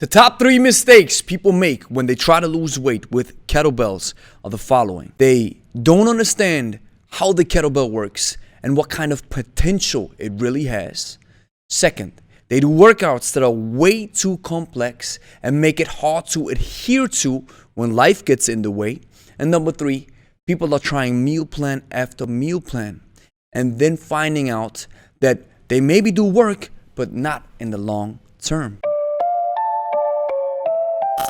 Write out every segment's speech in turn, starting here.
The top 3 mistakes people make when they try to lose weight with kettlebells are the following. They don't understand how the kettlebell works and what kind of potential it really has. Second, they do workouts that are way too complex and make it hard to adhere to when life gets in the way. And number 3, people are trying meal plan after meal plan and then finding out that they maybe do work, but not in the long term.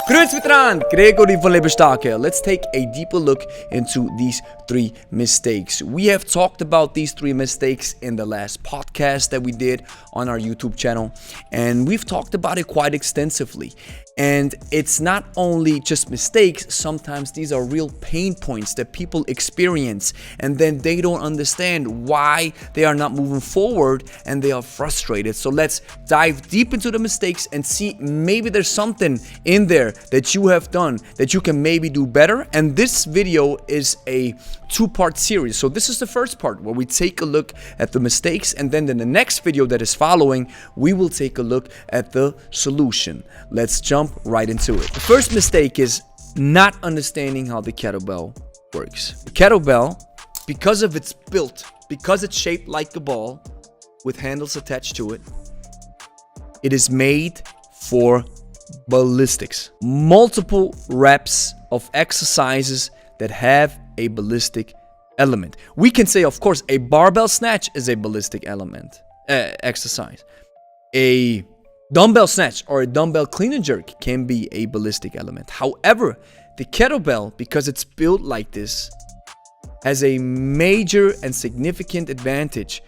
Grüß Veteran, Gregory von Lebe here. Let's take a deeper look into these 3 mistakes. We have talked about these 3 mistakes in the last podcast that we did on our YouTube channel, and we've talked about it quite extensively. And it's not only just mistakes, sometimes these are real pain points that people experience, and then they don't understand why they are not moving forward and they are frustrated. So let's dive deep into the mistakes and see maybe there's something in there that you have done that you can maybe do better. And this video is a 2-part series. So this is the first part where we take a look at the mistakes, and then in the next video that is following, we will take a look at the solution. Let's jump right into it. The first mistake is not understanding how the kettlebell works. The kettlebell, because of its built, because it's shaped like a ball with handles attached to it, it is made for ballistics. Multiple reps of exercises that have a ballistic element. We can say, of course, a barbell snatch is a ballistic element exercise. A dumbbell snatch or a dumbbell clean and jerk can be a ballistic element. However, the kettlebell, because it's built like this, has a major and significant advantage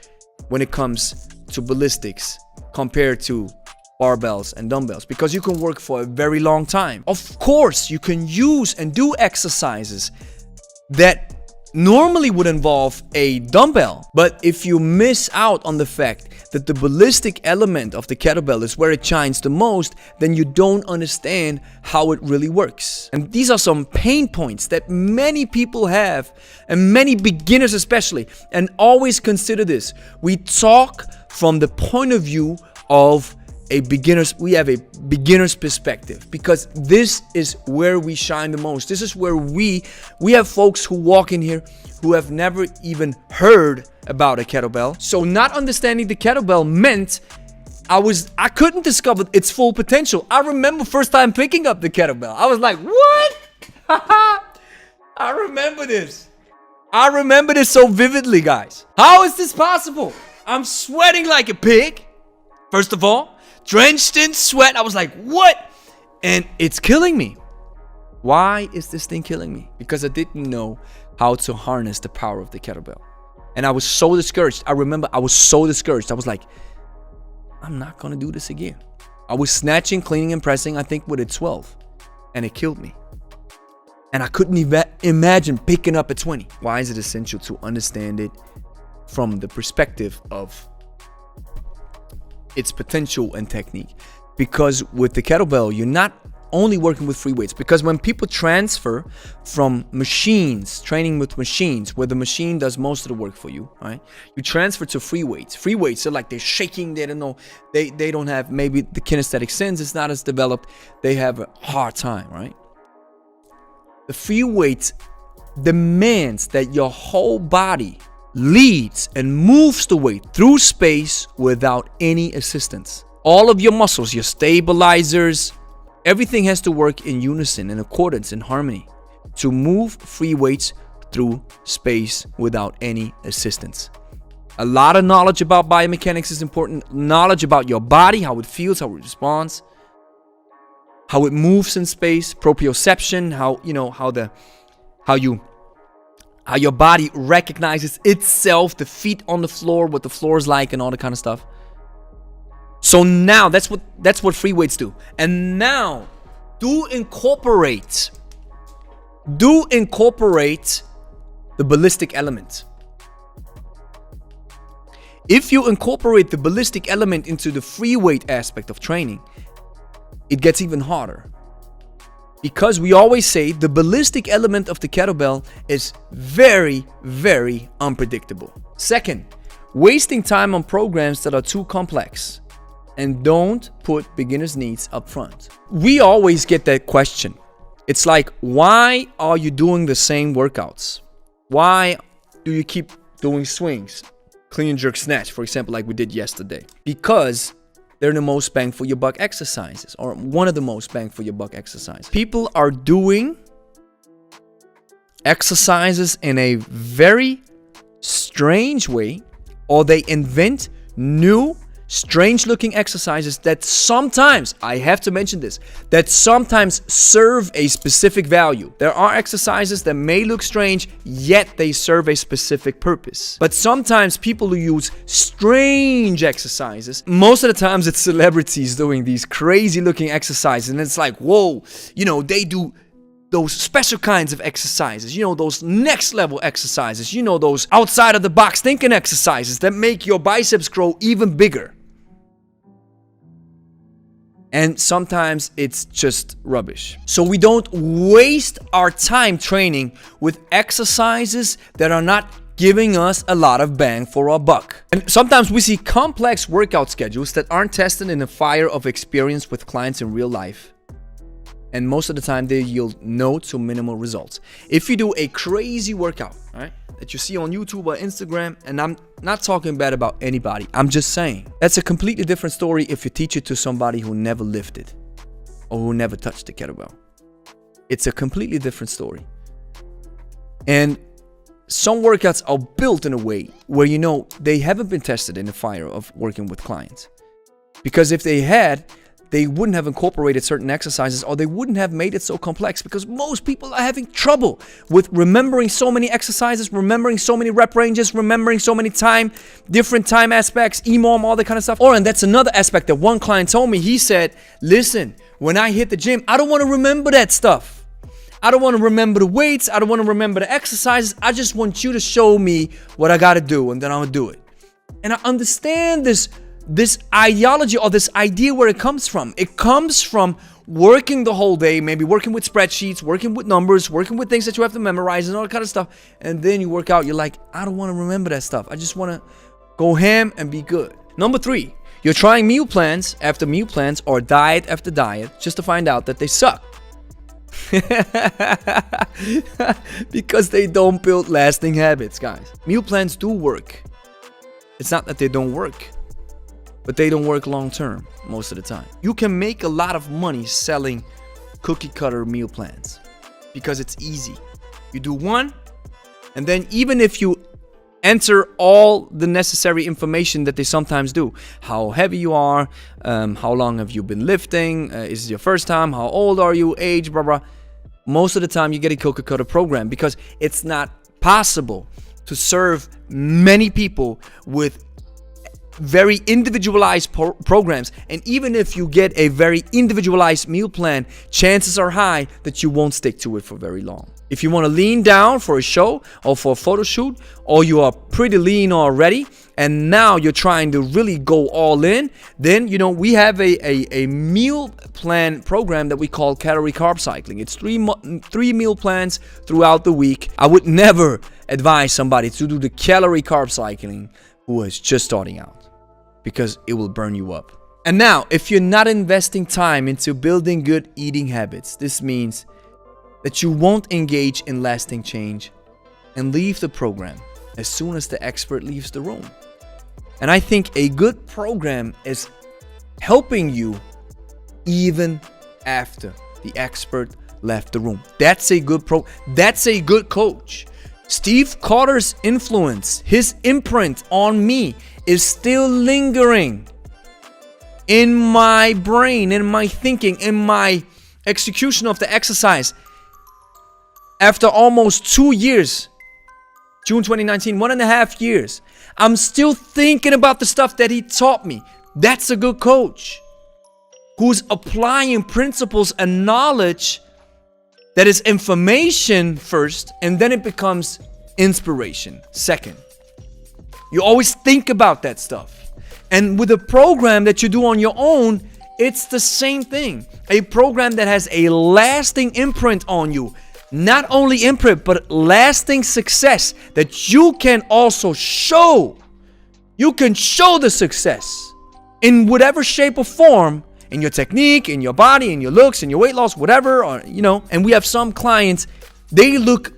when it comes to ballistics compared to barbells and dumbbells, because you can work for a very long time. Of course, you can use and do exercises that normally would involve a dumbbell, but if you miss out on the fact that the ballistic element of the kettlebell is where it shines the most, then you don't understand how it really works. And these are some pain points that many people have, and many beginners especially. And always consider this: we talk from the point of view of we have a beginner's perspective, because this is where we shine the most. This is where we have folks who walk in here who have never even heard about a kettlebell. So not understanding the kettlebell meant I couldn't discover its full potential. I remember first time picking up the kettlebell, I was like, what? I remember this so vividly, guys. How is this possible? I'm sweating like a pig, first of all, drenched in sweat. I was like, what? And it's killing me. Why is this thing killing me? Because I didn't know how to harness the power of the kettlebell. And I was so discouraged. I remember I was so discouraged. I was like, I'm not going to do this again. I was snatching, cleaning, and pressing, I think with a 12. And it killed me. And I couldn't even imagine picking up a 20. Why is it essential to understand it from the perspective of its potential and technique? Because with the kettlebell, you're not only working with free weights. Because when people transfer from machines, training with machines, where the machine does most of the work for you, right? You transfer to free weights. Free weights are like they're shaking. They don't know. They don't have maybe the kinesthetic sense. It's not as developed. They have a hard time, right? The free weights demands that your whole body leads and moves the weight through space without any assistance. All of your muscles, your stabilizers, everything has to work in unison, in accordance, in harmony to move free weights through space without any assistance. A lot of knowledge about biomechanics is important. Knowledge about your body, how it feels, how it responds, how it moves in space, proprioception, how your body recognizes itself, the feet on the floor, what the floor is like, and all that kind of stuff. So now that's what free weights do. And now do incorporate the ballistic element. If you incorporate the ballistic element into the free weight aspect of training, it gets even harder. Because we always say the ballistic element of the kettlebell is very, very unpredictable. Second, wasting time on programs that are too complex. and don't put beginner's needs up front. We always get that question. It's like, why are you doing the same workouts? Why do you keep doing swings, clean and jerk snatch, for example, like we did yesterday? Because they're the most bang for your buck exercises, or one of the most bang for your buck exercises. People are doing exercises in a very strange way, or they invent new strange looking exercises that sometimes, I have to mention this, that sometimes serve a specific value. There are exercises that may look strange, yet they serve a specific purpose. But sometimes people who use strange exercises, most of the times it's celebrities doing these crazy looking exercises, and it's like, whoa, they do those special kinds of exercises, those next level exercises, those outside of the box thinking exercises that make your biceps grow even bigger. And sometimes it's just rubbish. So we don't waste our time training with exercises that are not giving us a lot of bang for our buck. And sometimes we see complex workout schedules that aren't tested in the fire of experience with clients in real life. And most of the time they yield no to minimal results. If you do a crazy workout, all right, that you see on YouTube or Instagram, and I'm not talking bad about anybody, I'm just saying that's a completely different story if you teach it to somebody who never lifted or who never touched the kettlebell. It's a completely different story. And some workouts are built in a way where they haven't been tested in the fire of working with clients. Because if they had, they wouldn't have incorporated certain exercises, or they wouldn't have made it so complex, because most people are having trouble with remembering so many exercises, remembering so many rep ranges, remembering so many different time aspects, EMOM, all that kind of stuff. And that's another aspect that one client told me. He said, listen, when I hit the gym, I don't want to remember that stuff. I don't want to remember the weights. I don't want to remember the exercises. I just want you to show me what I got to do, and then I'll do it. And I understand this ideology, or this idea, where it comes from. It comes from working the whole day, maybe working with spreadsheets, working with numbers, working with things that you have to memorize and all that kind of stuff. And then you work out, you're like, I don't want to remember that stuff. I just want to go ham and be good. Number 3, you're trying meal plans after meal plans, or diet after diet, just to find out that they suck. Because they don't build lasting habits, guys. Meal plans do work. It's not that they don't work, but they don't work long term most of the time. You can make a lot of money selling cookie cutter meal plans because it's easy. You do one, and then even if you enter all the necessary information that they sometimes do, how heavy you are, how long have you been lifting, is it your first time, how old are you, age, blah, blah. Most of the time you get a cookie cutter program, because it's not possible to serve many people with very individualized programs. And even if you get a very individualized meal plan, chances are high that you won't stick to it for very long. If you want to lean down for a show or for a photo shoot, or you are pretty lean already and now you're trying to really go all in, then we have a meal plan program that we call calorie carb cycling. It's three meal plans throughout the week. I would never advise somebody to do the calorie carb cycling who is just starting out, because it will burn you up. And now, if you're not investing time into building good eating habits, this means that you won't engage in lasting change and leave the program as soon as the expert leaves the room. And I think a good program is helping you even after the expert left the room. That's a good that's a good coach. Steve Carter's influence, his imprint on me, is still lingering in my brain, in my thinking, in my execution of the exercise. After almost 2 years, June 2019, 1.5 years, I'm still thinking about the stuff that he taught me. That's a good coach who's applying principles and knowledge that is information first, and then it becomes inspiration second. You always think about that stuff. And with a program that you do on your own, it's the same thing. A program that has a lasting imprint on you. Not only imprint, but lasting success that you can also show. You can show the success in whatever shape or form, in your technique, in your body, in your looks, in your weight loss, whatever, or and we have some clients, they look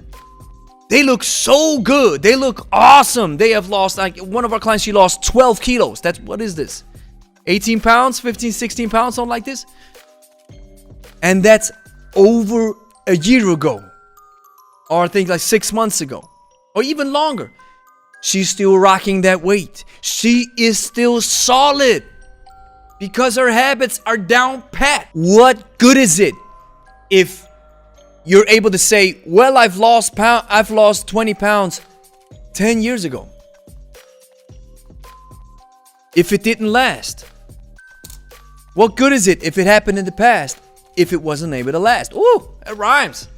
so good. They look awesome. They have lost, like one of our clients, she lost 12 kilos. What is this? 18 pounds, 15, 16 pounds, something like this. And that's over a year ago. Or I think like 6 months ago. Or even longer. She's still rocking that weight. She is still solid. Because her habits are down pat. What good is it if you're able to say, well, I've lost 20 pounds 10 years ago? If it didn't last. What good is it if it happened in the past if it wasn't able to last? Ooh, that rhymes.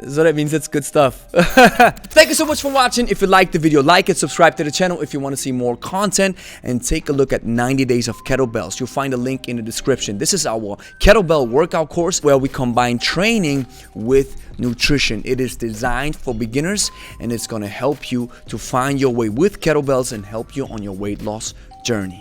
So that means it's good stuff. Thank you so much for watching. If you liked the video, like it, subscribe to the channel if you want to see more content, and take a look at 90 days of kettlebells. You'll find a link in the description. This is our kettlebell workout course where we combine training with nutrition. It is designed for beginners, and it's going to help you to find your way with kettlebells and help you on your weight loss journey.